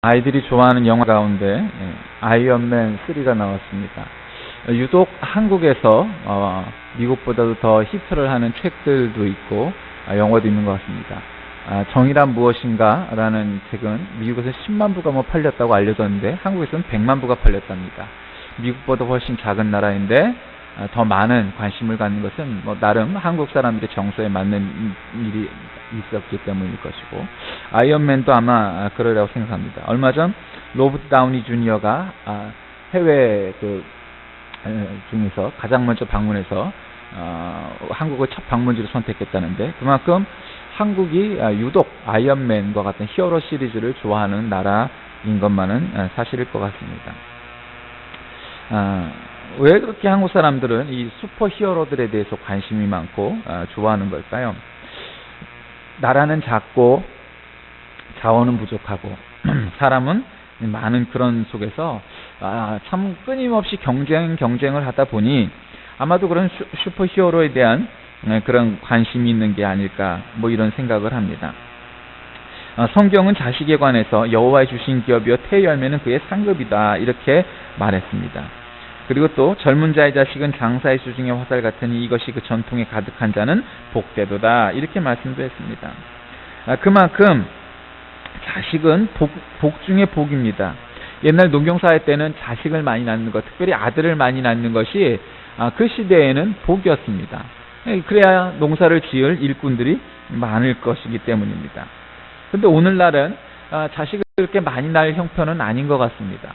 아이들이 좋아하는 영화 가운데 아이언맨 3가 나왔습니다. 유독 한국에서 미국보다도 더 히트를 하는 책들도 있고 영화도 있는 것 같습니다. 정의란 무엇인가 라는 책은 미국에서 10만 부가 팔렸다고 알려졌는데 한국에서는 100만 부가 팔렸답니다. 미국보다 훨씬 작은 나라인데 더 많은 관심을 갖는 것은 나름 한국 사람들의 정서에 맞는 일이 있었기 때문일 것이고, 아이언맨도 아마 그러라고 생각합니다. 얼마 전 로버트 다우니 주니어가 해외 중에서 가장 먼저 방문해서 한국을 첫 방문지로 선택했다는데, 그만큼 한국이 유독 아이언맨과 같은 히어로 시리즈를 좋아하는 나라인 것만은 사실일 것 같습니다. 왜 그렇게 한국 사람들은 이 슈퍼 히어로들에 대해서 관심이 많고 좋아하는 걸까요? 나라는 작고 자원은 부족하고 사람은 많은 그런 속에서 참 끊임없이 경쟁을 하다 보니 아마도 그런 슈퍼 히어로에 대한 그런 관심이 있는 게 아닐까 이런 생각을 합니다. 성경은 자식에 관해서 여호와의 주신 기업이요 태의 열매는 그의 상급이다 이렇게 말했습니다. 그리고 또 젊은 자의 자식은 장사의 수중의 화살 같으니 이것이 그 전통에 가득한 자는 복되도다 이렇게 말씀도 했습니다. 그만큼 자식은 복 중에 복입니다. 옛날 농경사회 때는 자식을 많이 낳는 것, 특별히 아들을 많이 낳는 것이 그 시대에는 복이었습니다. 그래야 농사를 지을 일꾼들이 많을 것이기 때문입니다. 그런데 오늘날은 자식을 그렇게 많이 낳을 형편은 아닌 것 같습니다.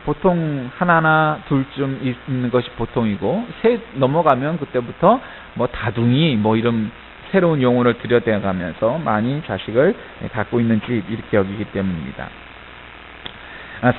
보통 하나나 둘쯤 있는 것이 보통이고, 셋 넘어가면 그때부터 다둥이 이런 새로운 용어를 들여대가면서 많이 자식을 갖고 있는 집 이렇게 여기기 때문입니다.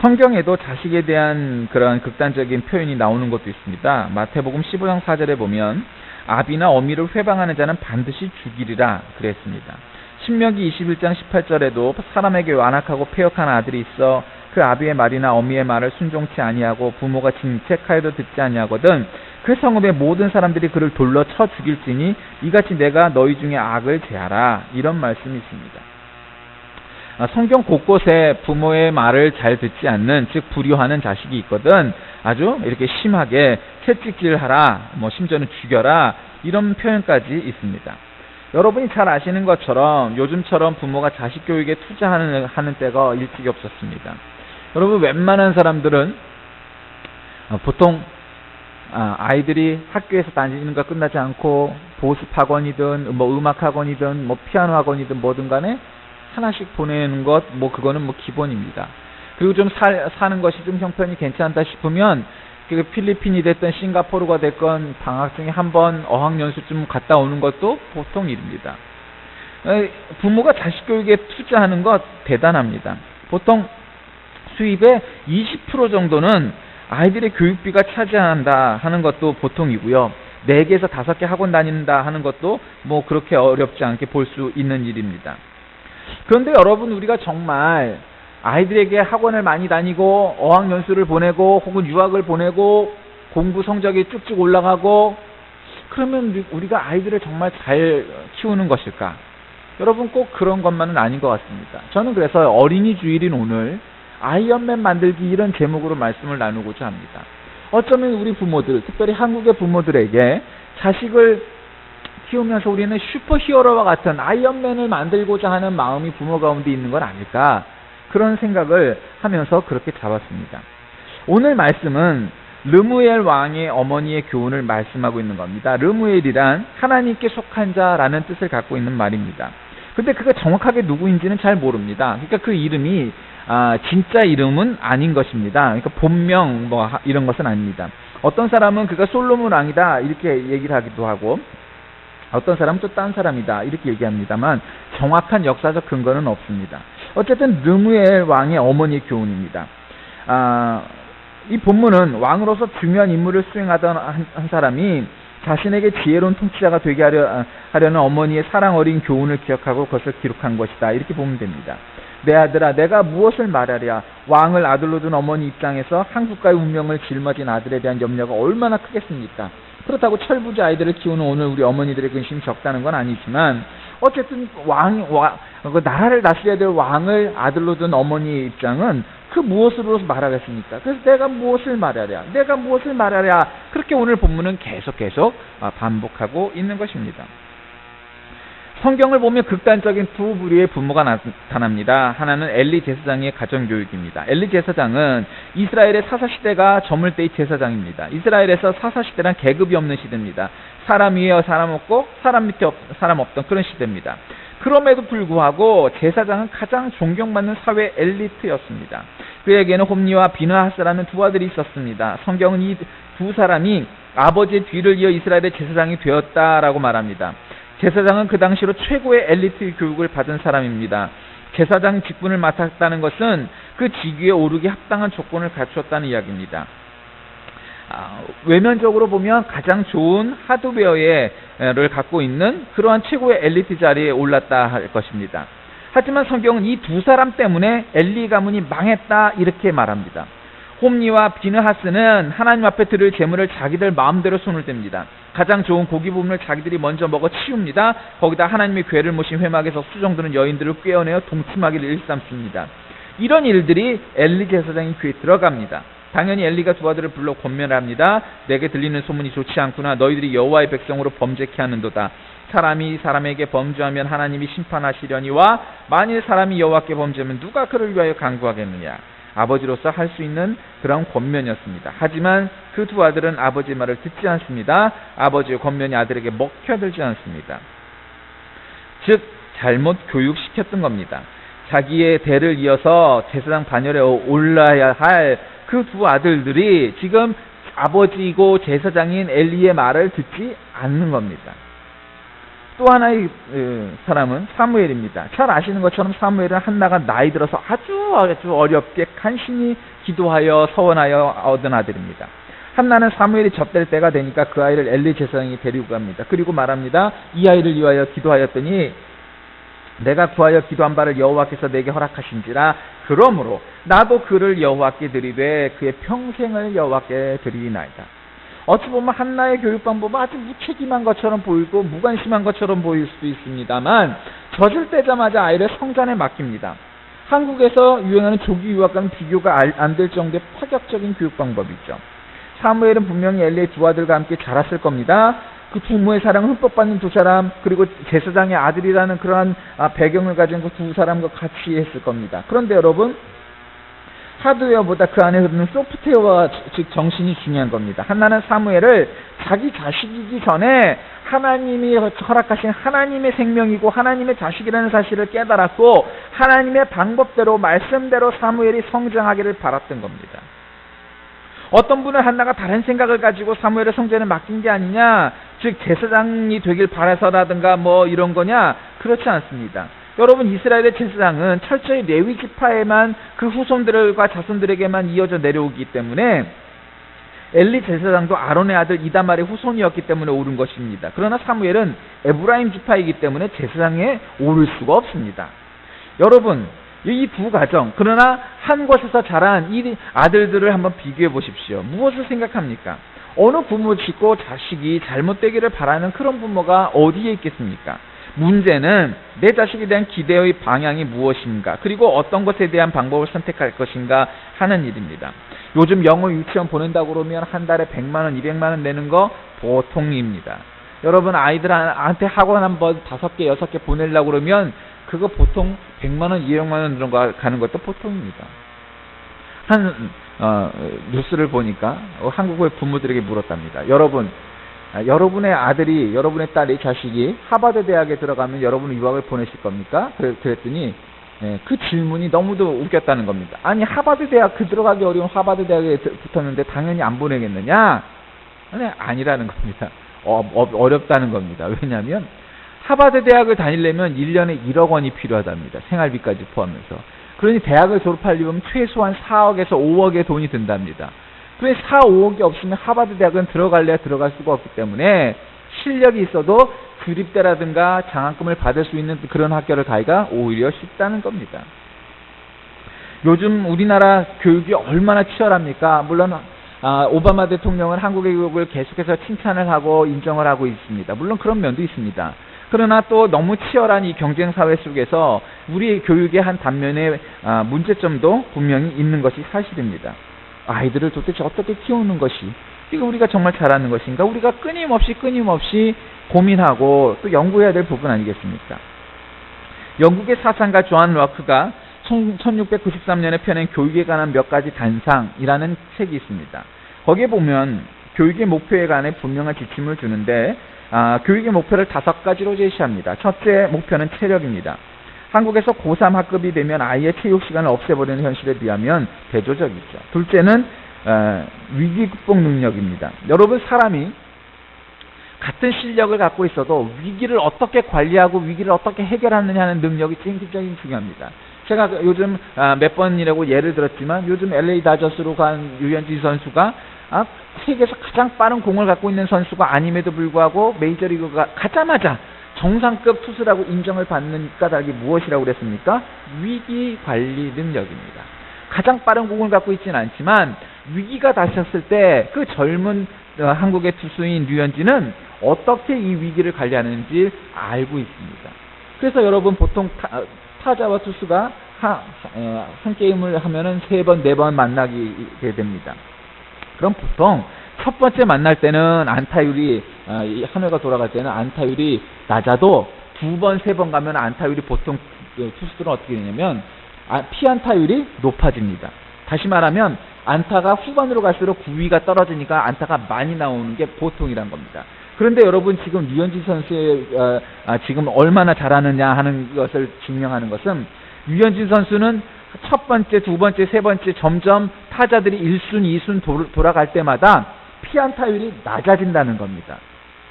성경에도 자식에 대한 그런 극단적인 표현이 나오는 것도 있습니다. 마태복음 15장 4절에 보면 아비나 어미를 회방하는 자는 반드시 죽이리라 그랬습니다. 신명기 21장 18절에도 사람에게 완악하고 패역한 아들이 있어 그 아비의 말이나 어미의 말을 순종치 아니하고 부모가 징책하여도 듣지 아니하거든 그 성읍의 모든 사람들이 그를 돌로 쳐 죽일지니 이같이 내가 너희 중에 악을 제하라 이런 말씀이 있습니다. 성경 곳곳에 부모의 말을 잘 듣지 않는, 즉 불효하는 자식이 있거든 아주 이렇게 심하게 채찍질하라, 심지어는 죽여라 이런 표현까지 있습니다. 여러분이 잘 아시는 것처럼 요즘처럼 부모가 자식 교육에 투자하는 때가 일찍이 없었습니다. 여러분 웬만한 사람들은 보통 아이들이 학교에서 다니는 거 끝나지 않고 보습 학원이든 음악 학원이든 피아노 학원이든 뭐든 간에 하나씩 보내는 것 그거는 기본입니다. 그리고 좀 사는 것이 좀 형편이 괜찮다 싶으면 그 필리핀이 됐든 싱가포르가 됐건 방학 중에 한번 어학연수쯤 갔다 오는 것도 보통 일입니다. 부모가 자식 교육에 투자하는 것 대단합니다. 보통 수입의 20% 정도는 아이들의 교육비가 차지한다 하는 것도 보통이고요. 4개에서 5개 학원 다닌다 하는 것도 그렇게 어렵지 않게 볼 수 있는 일입니다. 그런데 여러분, 우리가 정말 아이들에게 학원을 많이 다니고 어학연수를 보내고 혹은 유학을 보내고 공부 성적이 쭉쭉 올라가고 그러면 우리가 아이들을 정말 잘 키우는 것일까? 여러분 꼭 그런 것만은 아닌 것 같습니다. 저는 그래서 어린이 주일인 오늘 아이언맨 만들기 이런 제목으로 말씀을 나누고자 합니다. 어쩌면 우리 부모들, 특별히 한국의 부모들에게 자식을 키우면서 우리는 슈퍼히어로와 같은 아이언맨을 만들고자 하는 마음이 부모 가운데 있는 건 아닐까, 그런 생각을 하면서 그렇게 잡았습니다. 오늘 말씀은 르무엘 왕의 어머니의 교훈을 말씀하고 있는 겁니다. 르무엘이란 하나님께 속한 자라는 뜻을 갖고 있는 말입니다. 근데 그가 정확하게 누구인지는 잘 모릅니다. 그러니까 그 이름이 진짜 이름은 아닌 것입니다. 그러니까 본명 이런 것은 아닙니다. 어떤 사람은 그가 솔로몬 왕이다 이렇게 얘기를 하기도 하고, 어떤 사람은 또 딴 사람이다 이렇게 얘기합니다만 정확한 역사적 근거는 없습니다. 어쨌든 르무엘 왕의 어머니의 교훈입니다. 이 본문은 왕으로서 중요한 임무를 수행하던 한 사람이 자신에게 지혜로운 통치자가 되게 하려는 어머니의 사랑 어린 교훈을 기억하고 그것을 기록한 것이다 이렇게 보면 됩니다. 내 아들아, 내가 무엇을 말하랴? 왕을 아들로 둔 어머니 입장에서 한 국가의 운명을 짊어진 아들에 대한 염려가 얼마나 크겠습니까? 그렇다고 철부지 아이들을 키우는 오늘 우리 어머니들의 근심이 적다는 건 아니지만 어쨌든 그 나라를 다스려야 될 왕을 아들로 둔 어머니의 입장은 그 무엇으로 말하겠습니까? 그래서 내가 무엇을 말하랴? 내가 무엇을 말하랴? 그렇게 오늘 본문은 계속 반복하고 있는 것입니다. 성경을 보면 극단적인 두 부류의 부모가 나타납니다. 하나는 엘리 제사장의 가정교육입니다. 엘리 제사장은 이스라엘의 사사시대가 저물 때의 제사장입니다. 이스라엘에서 사사시대란 계급이 없는 시대입니다. 사람 위에 사람 없고 사람 밑에 사람 없던 그런 시대입니다. 그럼에도 불구하고 제사장은 가장 존경받는 사회 엘리트였습니다. 그에게는 홈니와 비느하스라는 두 아들이 있었습니다. 성경은 이 두 사람이 아버지의 뒤를 이어 이스라엘의 제사장이 되었다라고 말합니다. 제사장은 그 당시로 최고의 엘리트 교육을 받은 사람입니다. 제사장 직분을 맡았다는 것은 그 직위에 오르기 합당한 조건을 갖추었다는 이야기입니다. 외면적으로 보면 가장 좋은 하드웨어를 갖고 있는 그러한 최고의 엘리트 자리에 올랐다 할 것입니다. 하지만 성경은 이 두 사람 때문에 엘리 가문이 망했다 이렇게 말합니다. 홈니와 비느하스는 하나님 앞에 드릴 제물을 자기들 마음대로 손을 댑니다. 가장 좋은 고기 부분을 자기들이 먼저 먹어 치웁니다. 거기다 하나님의 궤를 모신 회막에서 수정드는 여인들을 꿰어내어 동침하기를 일삼습니다. 이런 일들이 엘리 제사장의 귀에 들어갑니다. 당연히 엘리가 두 아들을 불러 권면합니다. 내게 들리는 소문이 좋지 않구나. 너희들이 여호와의 백성으로 범죄케 하는도다. 사람이 사람에게 범죄하면 하나님이 심판하시려니와 만일 사람이 여호와께 범죄하면 누가 그를 위하여 간구하겠느냐. 아버지로서 할 수 있는 그런 권면이었습니다. 하지만 그 두 아들은 아버지의 말을 듣지 않습니다. 아버지의 권면이 아들에게 먹혀들지 않습니다. 즉 잘못 교육시켰던 겁니다. 자기의 대를 이어서 제사장 반열에 올라야 할 그 두 아들들이 지금 아버지이고 제사장인 엘리의 말을 듣지 않는 겁니다. 또 하나의 사람은 사무엘입니다. 잘 아시는 것처럼 사무엘은 한나가 나이 들어서 아주 어렵게 간신히 기도하여 서원하여 얻은 아들입니다. 한나는 사무엘이 젖될 때가 되니까 그 아이를 엘리 제사장이 데리고 갑니다. 그리고 말합니다. 이 아이를 위하여 기도하였더니 내가 구하여 기도한 바를 여호와께서 내게 허락하신지라. 그러므로 나도 그를 여호와께 드리되 그의 평생을 여호와께 드리나이다. 어찌 보면 한나의 교육 방법은 아주 무책임한 것처럼 보이고 무관심한 것처럼 보일 수도 있습니다만 젖을 떼자마자 아이를 성전에 맡깁니다. 한국에서 유행하는 조기 유학과는 비교가 안 될 정도의 파격적인 교육 방법이죠. 사무엘은 분명히 엘리의 두 아들과 함께 자랐을 겁니다. 그 부모의 사랑을 흠뻑 받는 두 사람, 그리고 제사장의 아들이라는 그러한 배경을 가진 그 두 사람과 같이 했을 겁니다. 그런데 여러분, 하드웨어보다 그 안에 흐르는 소프트웨어와 즉 정신이 중요한 겁니다. 한나는 사무엘을 자기 자식이기 전에 하나님이 허락하신 하나님의 생명이고 하나님의 자식이라는 사실을 깨달았고 하나님의 방법대로 말씀대로 사무엘이 성장하기를 바랐던 겁니다. 어떤 분은 한나가 다른 생각을 가지고 사무엘의 성전에 맡긴 게 아니냐, 즉 제사장이 되길 바라서라든가 뭐 이런 거냐, 그렇지 않습니다. 여러분, 이스라엘의 제사장은 철저히 레위 지파에만 그 후손들과 자손들에게만 이어져 내려오기 때문에 엘리 제사장도 아론의 아들 이다말의 후손이었기 때문에 오른 것입니다. 그러나 사무엘은 에브라임 지파이기 때문에 제사장에 오를 수가 없습니다. 여러분, 이 두 가정, 그러나 한 곳에서 자란 이 아들들을 한번 비교해 보십시오. 무엇을 생각합니까? 어느 부모 짓고 자식이 잘못되기를 바라는 그런 부모가 어디에 있겠습니까? 문제는 내 자식에 대한 기대의 방향이 무엇인가, 그리고 어떤 것에 대한 방법을 선택할 것인가 하는 일입니다. 요즘 영어 유치원 보낸다고 그러면 한 달에 100만 원, 200만 원 내는 거 보통입니다. 여러분, 아이들한테 학원 한번 5개, 6개 보내려고 그러면 그거 보통 100만 원, 200만 원 이런 거 가는 것도 보통입니다. 뉴스를 보니까 한국의 부모들에게 물었답니다. 여러분의 아들이, 여러분의 딸이, 자식이 하버드 대학에 들어가면 여러분은 유학을 보내실 겁니까? 그랬더니 그 질문이 너무도 웃겼다는 겁니다. 아니, 하버드 대학, 들어가기 어려운 하버드 대학에 붙었는데 당연히 안 보내겠느냐? 아니라는 겁니다. 어렵다는 겁니다. 왜냐하면 하버드 대학을 다니려면 1년에 1억 원이 필요하답니다. 생활비까지 포함해서. 그러니 대학을 졸업하려면 최소한 4억에서 5억의 돈이 든답니다. 그래서 4, 5억이 없으면 하버드 대학은 들어갈 수가 없기 때문에 실력이 있어도 주립대라든가 장학금을 받을 수 있는 그런 학교를 가기가 오히려 쉽다는 겁니다. 요즘 우리나라 교육이 얼마나 치열합니까? 물론 오바마 대통령은 한국의 교육을 계속해서 칭찬을 하고 인정을 하고 있습니다. 물론 그런 면도 있습니다. 그러나 또 너무 치열한 이 경쟁 사회 속에서 우리 교육의 한 단면에 문제점도 분명히 있는 것이 사실입니다. 아이들을 도대체 어떻게 키우는 것이 이거 우리가 정말 잘하는 것인가? 우리가 끊임없이 고민하고 또 연구해야 될 부분 아니겠습니까? 영국의 사상가 존 락크가 1693년에 펴낸 교육에 관한 몇 가지 단상이라는 책이 있습니다. 거기에 보면 교육의 목표에 관해 분명한 지침을 주는데 교육의 목표를 5가지로 제시합니다. 첫째 목표는 체력입니다. 한국에서 고3 학급이 되면 아이의 체육 시간을 없애버리는 현실에 비하면 대조적이죠. 둘째는 위기 극복 능력입니다. 여러분, 사람이 같은 실력을 갖고 있어도 위기를 어떻게 관리하고 위기를 어떻게 해결하느냐 하는 능력이 굉장히 중요합니다. 제가 요즘 몇 번이라고 예를 들었지만 요즘 LA 다저스로 간 류현진 선수가 세계에서 가장 빠른 공을 갖고 있는 선수가 아님에도 불구하고 메이저리그가 가자마자 정상급 투수라고 인정을 받는 까닭이 무엇이라고 그랬습니까? 위기 관리 능력입니다. 가장 빠른 공을 갖고 있지는 않지만 위기가 닥쳤을 때 그 젊은 한국의 투수인 류현진은 어떻게 이 위기를 관리하는지 알고 있습니다. 그래서 여러분 보통 타자와 투수가 한 게임을 하면은 3번, 4번 만나게 됩니다. 그럼 보통 첫 번째 만날 때는 안타율이 한 회가 돌아갈 때는 안타율이 낮아도 2번, 3번 가면 안타율이 보통 투수들은 어떻게 되냐면 피안타율이 높아집니다. 다시 말하면 안타가 후반으로 갈수록 구위가 떨어지니까 안타가 많이 나오는 게 보통이란 겁니다. 그런데 여러분 지금 류현진 선수의 지금 얼마나 잘하느냐 하는 것을 증명하는 것은 류현진 선수는 첫 번째, 두 번째, 세 번째 점점 타자들이 1순, 2순 돌아갈 때마다 피안타율이 낮아진다는 겁니다.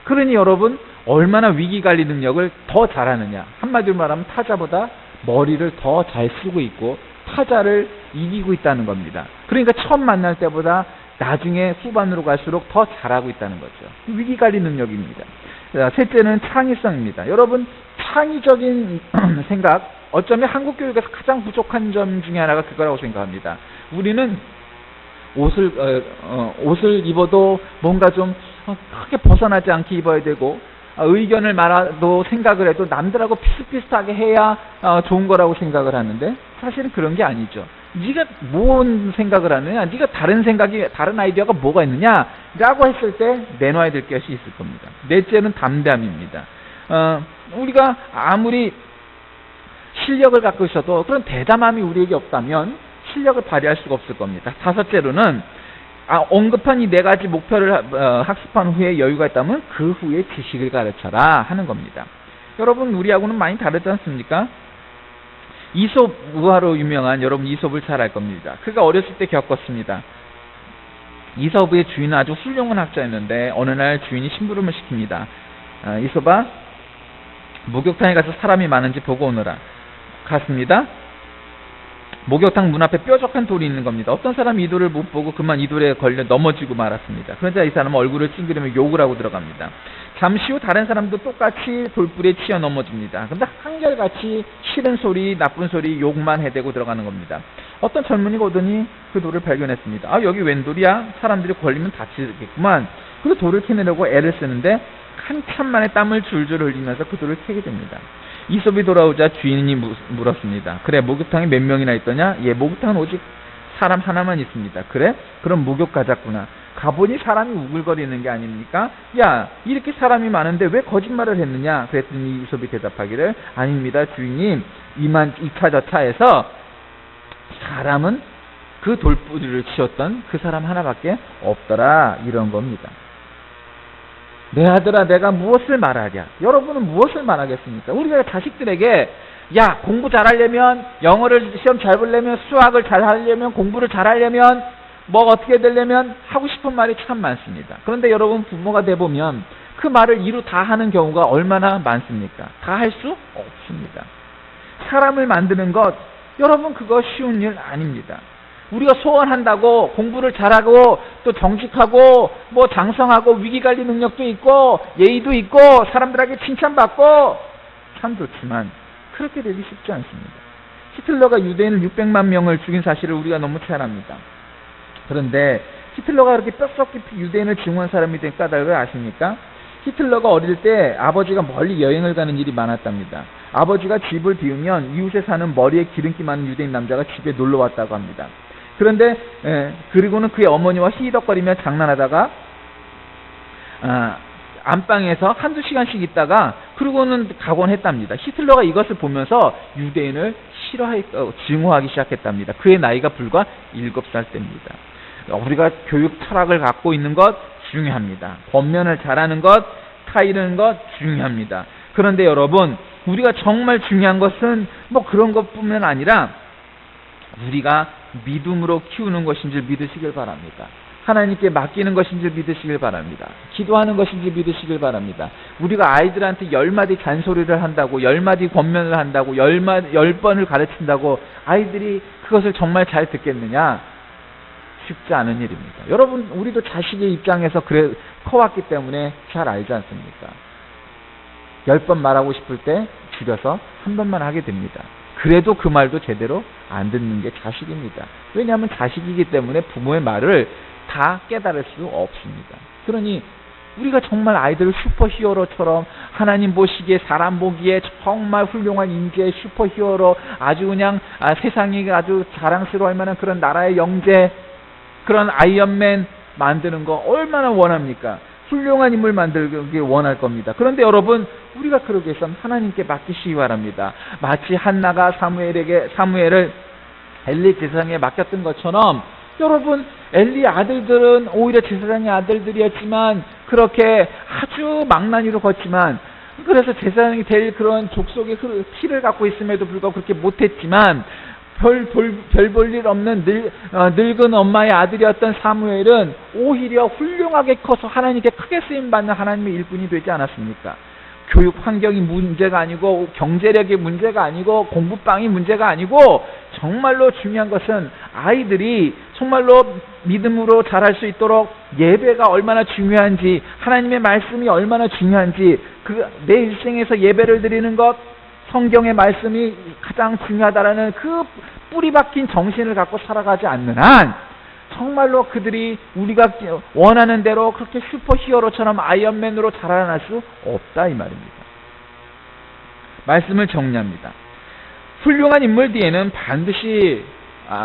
그러니 여러분 얼마나 위기관리 능력을 더 잘하느냐. 한마디로 말하면 타자보다 머리를 더 잘 쓰고 있고 타자를 이기고 있다는 겁니다. 그러니까 처음 만날 때보다 나중에 후반으로 갈수록 더 잘하고 있다는 거죠. 위기관리 능력입니다. 셋째는 창의성입니다. 여러분 창의적인 생각, 어쩌면 한국 교육에서 가장 부족한 점 중에 하나가 그거라고 생각합니다. 우리는 옷을 입어도 뭔가 좀 크게 벗어나지 않게 입어야 되고 의견을 말해도 생각을 해도 남들하고 비슷비슷하게 해야 좋은 거라고 생각을 하는데 사실은 그런 게 아니죠. 네가 뭔 생각을 하느냐, 네가 다른 아이디어가 뭐가 있느냐 라고 했을 때 내놔야 될 것이 있을 겁니다. 넷째는 담대함입니다. 우리가 아무리 실력을 갖고 있어도 그런 대담함이 우리에게 없다면 실력을 발휘할 수가 없을 겁니다. 다섯째로는 언급한 이 4가지 목표를 학습한 후에 여유가 있다면 그 후에 지식을 가르쳐라 하는 겁니다. 여러분 우리하고는 많이 다르지 않습니까? 이솝 우화로 유명한 여러분 이솝을 잘 알 겁니다. 그가 어렸을 때 겪었습니다. 이솝의 주인은 아주 훌륭한 학자였는데 어느 날 주인이 심부름을 시킵니다. 이솝아, 목욕탕에 가서 사람이 많은지 보고 오너라. 갔습니다. 목욕탕 문 앞에 뾰족한 돌이 있는 겁니다. 어떤 사람이 이 돌을 못 보고 그만 이 돌에 걸려 넘어지고 말았습니다. 그러자 이 사람은 얼굴을 찡그리며 욕을 하고 들어갑니다. 잠시 후 다른 사람도 똑같이 돌불에 치여 넘어집니다. 그런데 한결같이 싫은 소리, 나쁜 소리, 욕만 해대고 들어가는 겁니다. 어떤 젊은이가 오더니 그 돌을 발견했습니다. 여기 웬 돌이야? 사람들이 걸리면 다치겠구만. 그 돌을 캐내려고 애를 쓰는데 한참 만에 땀을 줄줄 흘리면서 그 돌을 캐게 됩니다. 이솝이 돌아오자 주인이 물었습니다. 그래, 목욕탕에 몇 명이나 있더냐? 예, 목욕탕은 오직 사람 하나만 있습니다. 그래? 그럼 목욕 가자꾸나. 가보니 사람이 우글거리는 게 아닙니까? 야, 이렇게 사람이 많은데 왜 거짓말을 했느냐? 그랬더니 이솝이 대답하기를 아닙니다 주인님, 이차저차해서 사람은 그 돌뿌리를 치웠던 그 사람 하나밖에 없더라, 이런 겁니다. 내 아들아, 내가 무엇을 말하랴? 여러분은 무엇을 말하겠습니까? 우리가 자식들에게 야, 공부 잘하려면, 영어를 시험 잘 보려면, 수학을 잘하려면, 공부를 잘하려면, 뭐 어떻게 되려면 하고 싶은 말이 참 많습니다. 그런데 여러분 부모가 돼보면 그 말을 이루 다 하는 경우가 얼마나 많습니까? 다 할 수 없습니다. 사람을 만드는 것, 여러분 그거 쉬운 일 아닙니다. 우리가 소원한다고 공부를 잘하고 또 정직하고 뭐 장성하고 위기관리 능력도 있고 예의도 있고 사람들에게 칭찬받고 참 좋지만 그렇게 되기 쉽지 않습니다. 히틀러가 유대인을 600만 명을 죽인 사실을 우리가 너무 잘 압니다. 그런데 히틀러가 그렇게 뼛속 깊이 유대인을 증오한 사람이 된 까닭을 아십니까? 히틀러가 어릴 때 아버지가 멀리 여행을 가는 일이 많았답니다. 아버지가 집을 비우면 이웃에 사는 머리에 기름기 많은 유대인 남자가 집에 놀러 왔다고 합니다. 그런데 그리고는 그의 어머니와 히덕거리며 장난하다가 안방에서 한두 시간씩 있다가 그러고는 가곤 했답니다. 히틀러가 이것을 보면서 유대인을 증오하기 시작했답니다. 그의 나이가 불과 7살 때입니다. 우리가 교육 철학을 갖고 있는 것 중요합니다. 권면을 잘하는 것, 타이르는 것 중요합니다. 그런데 여러분, 우리가 정말 중요한 것은 뭐 그런 것뿐만 아니라 우리가 믿음으로 키우는 것인 줄 믿으시길 바랍니다. 하나님께 맡기는 것인 줄 믿으시길 바랍니다. 기도하는 것인 줄 믿으시길 바랍니다. 우리가 아이들한테 10마디 잔소리를 한다고, 10마디 권면을 한다고, 10번을 가르친다고 아이들이 그것을 정말 잘 듣겠느냐? 쉽지 않은 일입니다. 여러분, 우리도 자식의 입장에서 커왔기 때문에 잘 알지 않습니까? 10번 말하고 싶을 때 줄여서 한 번만 하게 됩니다. 그래도 그 말도 제대로 안 듣는 게 자식입니다. 왜냐하면 자식이기 때문에 부모의 말을 다 깨달을 수 없습니다. 그러니 우리가 정말 아이들을 슈퍼히어로처럼 하나님 보시기에, 사람 보기에 정말 훌륭한 인재의 슈퍼히어로, 아주 그냥 세상이 아주 자랑스러워할 만한 그런 나라의 영재, 그런 아이언맨 만드는 거 얼마나 원합니까? 훌륭한 인물 만들기 원할 겁니다. 그런데 여러분, 우리가 그러기 위해서는 하나님께 맡기시기 바랍니다. 마치 한나가 사무엘을 엘리 제사장에 맡겼던 것처럼, 여러분, 엘리 아들들은 오히려 제사장의 아들들이었지만 그렇게 아주 망나니로 걷지만, 그래서 제사장이 될 그런 족속의 피를 갖고 있음에도 불구하고 그렇게 못했지만, 별 볼 일 없는 늙은 엄마의 아들이었던 사무엘은 오히려 훌륭하게 커서 하나님께 크게 쓰임받는 하나님의 일꾼이 되지 않았습니까? 교육 환경이 문제가 아니고, 경제력이 문제가 아니고, 공부방이 문제가 아니고, 정말로 중요한 것은 아이들이 정말로 믿음으로 자랄 수 있도록 예배가 얼마나 중요한지, 하나님의 말씀이 얼마나 중요한지, 내 일생에서 예배를 드리는 것, 성경의 말씀이 가장 중요하다라는 그 뿌리 박힌 정신을 갖고 살아가지 않는 한 정말로 그들이 우리가 원하는 대로 그렇게 슈퍼히어로처럼 아이언맨으로 자라날 수 없다, 이 말입니다. 말씀을 정리합니다. 훌륭한 인물 뒤에는 반드시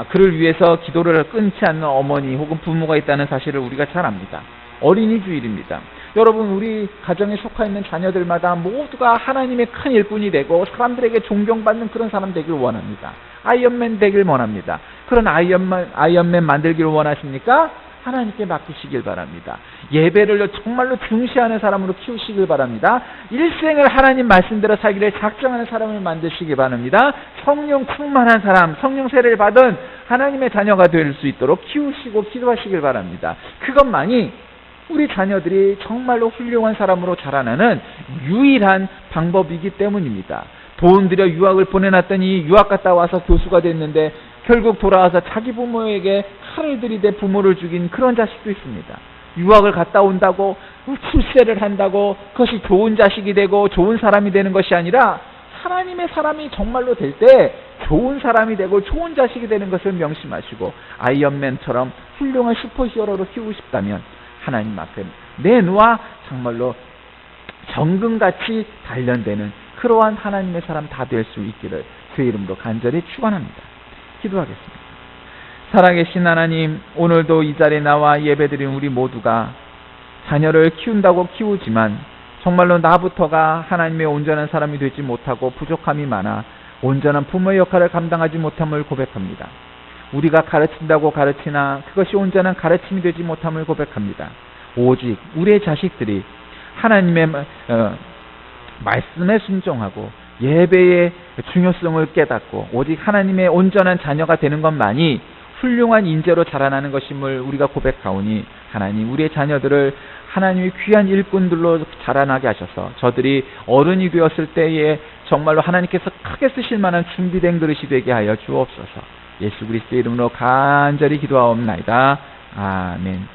그를 위해서 기도를 끊지 않는 어머니 혹은 부모가 있다는 사실을 우리가 잘 압니다. 어린이 주일입니다. 여러분, 우리 가정에 속해 있는 자녀들마다 모두가 하나님의 큰 일꾼이 되고 사람들에게 존경받는 그런 사람 되기를 원합니다. 아이언맨 되길 원합니다. 그런 아이언맨 만들기를 원하십니까? 하나님께 맡기시길 바랍니다. 예배를 정말로 중시하는 사람으로 키우시길 바랍니다. 일생을 하나님 말씀대로 살기를 작정하는 사람을 만드시기 바랍니다. 성령 충만한 사람, 성령 세례를 받은 하나님의 자녀가 될 수 있도록 키우시고 기도하시길 바랍니다. 그것만이 우리 자녀들이 정말로 훌륭한 사람으로 자라나는 유일한 방법이기 때문입니다. 돈 들여 유학을 보내놨더니 유학 갔다 와서 교수가 됐는데 결국 돌아와서 자기 부모에게 칼을 들이대 부모를 죽인 그런 자식도 있습니다. 유학을 갔다 온다고 출세를 한다고 그것이 좋은 자식이 되고 좋은 사람이 되는 것이 아니라, 하나님의 사람이 정말로 될 때 좋은 사람이 되고 좋은 자식이 되는 것을 명심하시고, 아이언맨처럼 훌륭한 슈퍼히어로로 키우고 싶다면 하나님 앞에 내놓아 정말로 정금같이 단련되는 그러한 하나님의 사람 다 될 수 있기를 주의 이름으로 간절히 축원합니다. 기도하겠습니다. 살아계신 하나님, 오늘도 이 자리에 나와 예배드린 우리 모두가 자녀를 키운다고 키우지만 정말로 나부터가 하나님의 온전한 사람이 되지 못하고 부족함이 많아 온전한 부모의 역할을 감당하지 못함을 고백합니다. 우리가 가르친다고 가르치나 그것이 온전한 가르침이 되지 못함을 고백합니다. 오직 우리의 자식들이 하나님의 말씀에 순종하고 예배의 중요성을 깨닫고 오직 하나님의 온전한 자녀가 되는 것만이 훌륭한 인재로 자라나는 것임을 우리가 고백하오니, 하나님, 우리의 자녀들을 하나님의 귀한 일꾼들로 자라나게 하셔서 저들이 어른이 되었을 때에 정말로 하나님께서 크게 쓰실 만한 준비된 그릇이 되게 하여 주옵소서. 예수 그리스도의 이름으로 간절히 기도하옵나이다. 아멘.